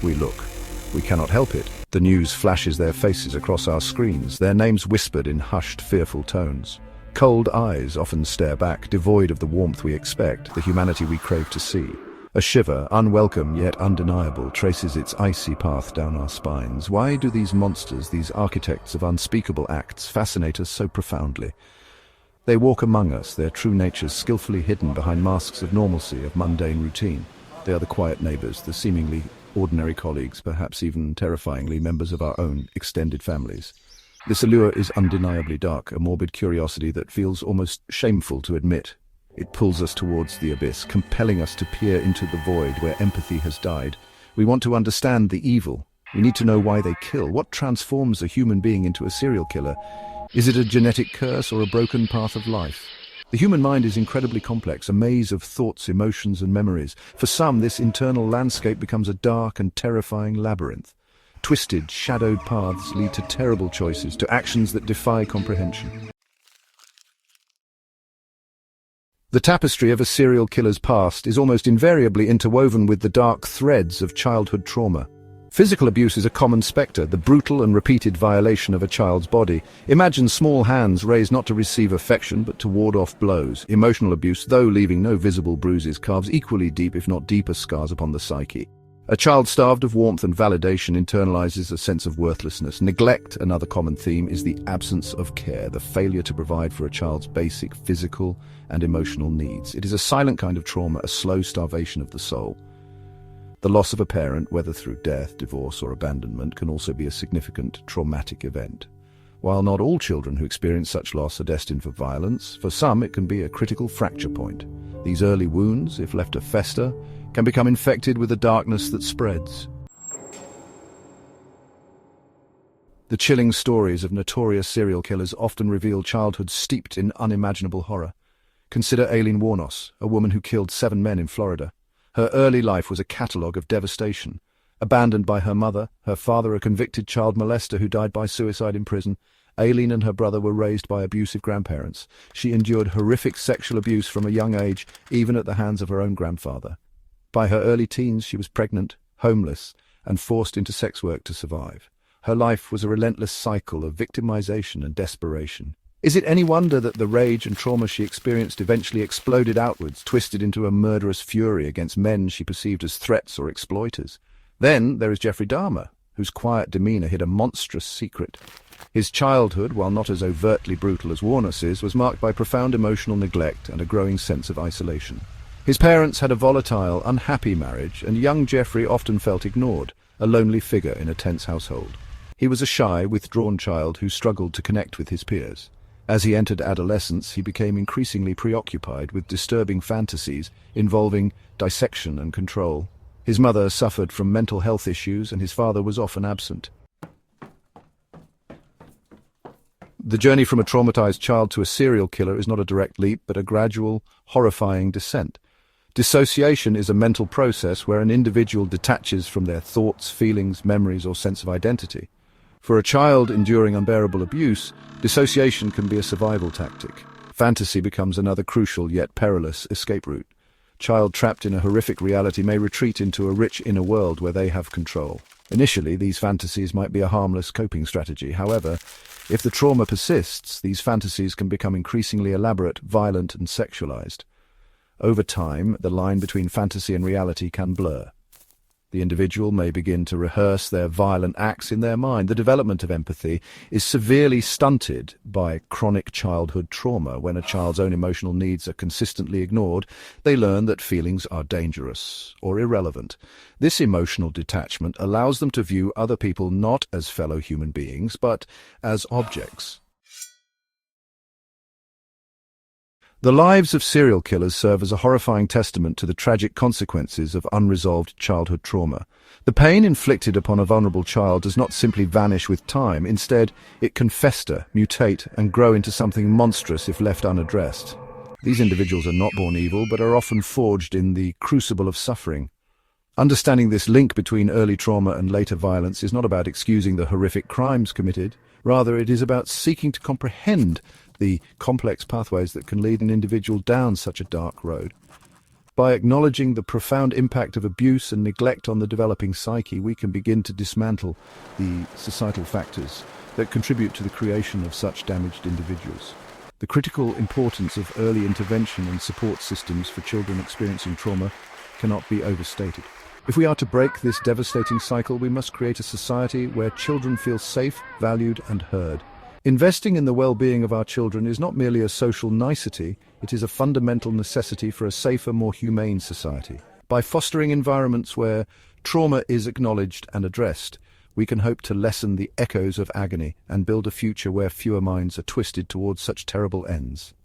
We look. We cannot help it. The news flashes their faces across our screens, their names whispered in hushed, fearful tones. Cold eyes often stare back, devoid of the warmth we expect, the humanity we crave to see. A shiver, unwelcome yet undeniable, traces its icy path down our spines. Why do these monsters, these architects of unspeakable acts, fascinate us so profoundly? They walk among us, their true natures skillfully hidden behind masks of normalcy, of mundane routine. They are the quiet neighbors, the seemingly ordinary colleagues, perhaps even terrifyingly members of our own extended families. This allure is undeniably dark, a morbid curiosity that feels almost shameful to admit. It pulls us towards the abyss, compelling us to peer into the void where empathy has died. We want to understand the evil. We need to know why they kill. What transforms a human being into a serial killer? Is it a genetic curse or a broken path of life? The human mind is incredibly complex, a maze of thoughts, emotions, and memories. For some, this internal landscape becomes a dark and terrifying labyrinth. Twisted, shadowed paths lead to terrible choices, to actions that defy comprehension. The tapestry of a serial killer's past is almost invariably interwoven with the dark threads of childhood trauma. Physical abuse is a common spectre, the brutal and repeated violation of a child's body. Imagine small hands raised not to receive affection but to ward off blows. Emotional abuse, though leaving no visible bruises, carves equally deep, if not deeper, scars upon the psyche. A child starved of warmth and validation internalizes a sense of worthlessness. Neglect, another common theme, is the absence of care, the failure to provide for a child's basic physical and emotional needs. It is a silent kind of trauma, a slow starvation of the soul. The loss of a parent, whether through death, divorce, or abandonment, can also be a significant traumatic event. While not all children who experience such loss are destined for violence, for some it can be a critical fracture point. These early wounds, if left to fester, can become infected with a darkness that spreads. The chilling stories of notorious serial killers often reveal childhoods steeped in unimaginable horror. Consider Aileen Wuornos, a woman who killed 7 men in Florida. Her early life was a catalogue of devastation. Abandoned by her mother, her father a convicted child molester who died by suicide in prison, Aileen and her brother were raised by abusive grandparents. She endured horrific sexual abuse from a young age, even at the hands of her own grandfather. By her early teens, she was pregnant, homeless, and forced into sex work to survive. Her life was a relentless cycle of victimization and desperation. Is it any wonder that the rage and trauma she experienced eventually exploded outwards, twisted into a murderous fury against men she perceived as threats or exploiters? Then there is Jeffrey Dahmer, whose quiet demeanor hid a monstrous secret. His childhood, while not as overtly brutal as Wuornos's, was marked by profound emotional neglect and a growing sense of isolation. His parents had a volatile, unhappy marriage, and young Jeffrey often felt ignored, a lonely figure in a tense household. He was a shy, withdrawn child who struggled to connect with his peers. As he entered adolescence, he became increasingly preoccupied with disturbing fantasies involving dissection and control. His mother suffered from mental health issues, and his father was often absent. The journey from a traumatized child to a serial killer is not a direct leap, but a gradual, horrifying descent. Dissociation is a mental process where an individual detaches from their thoughts, feelings, memories, or sense of identity. For a child enduring unbearable abuse, dissociation can be a survival tactic. Fantasy becomes another crucial yet perilous escape route. Child trapped in a horrific reality may retreat into a rich inner world where they have control. Initially, these fantasies might be a harmless coping strategy. However, if the trauma persists, these fantasies can become increasingly elaborate, violent, and sexualized. Over time, the line between fantasy and reality can blur. The individual may begin to rehearse their violent acts in their mind. The development of empathy is severely stunted by chronic childhood trauma. When a child's own emotional needs are consistently ignored, they learn that feelings are dangerous or irrelevant. This emotional detachment allows them to view other people not as fellow human beings, but as objects. The lives of serial killers serve as a horrifying testament to the tragic consequences of unresolved childhood trauma. The pain inflicted upon a vulnerable child does not simply vanish with time. Instead, it can fester, mutate, and grow into something monstrous if left unaddressed. These individuals are not born evil, but are often forged in the crucible of suffering. Understanding this link between early trauma and later violence is not about excusing the horrific crimes committed. Rather, it is about seeking to comprehend the complex pathways that can lead an individual down such a dark road. By acknowledging the profound impact of abuse and neglect on the developing psyche, we can begin to dismantle the societal factors that contribute to the creation of such damaged individuals. The critical importance of early intervention and support systems for children experiencing trauma cannot be overstated. If we are to break this devastating cycle, we must create a society where children feel safe, valued, and heard. Investing in the well-being of our children is not merely a social nicety, it is a fundamental necessity for a safer, more humane society. By fostering environments where trauma is acknowledged and addressed, we can hope to lessen the echoes of agony and build a future where fewer minds are twisted towards such terrible ends.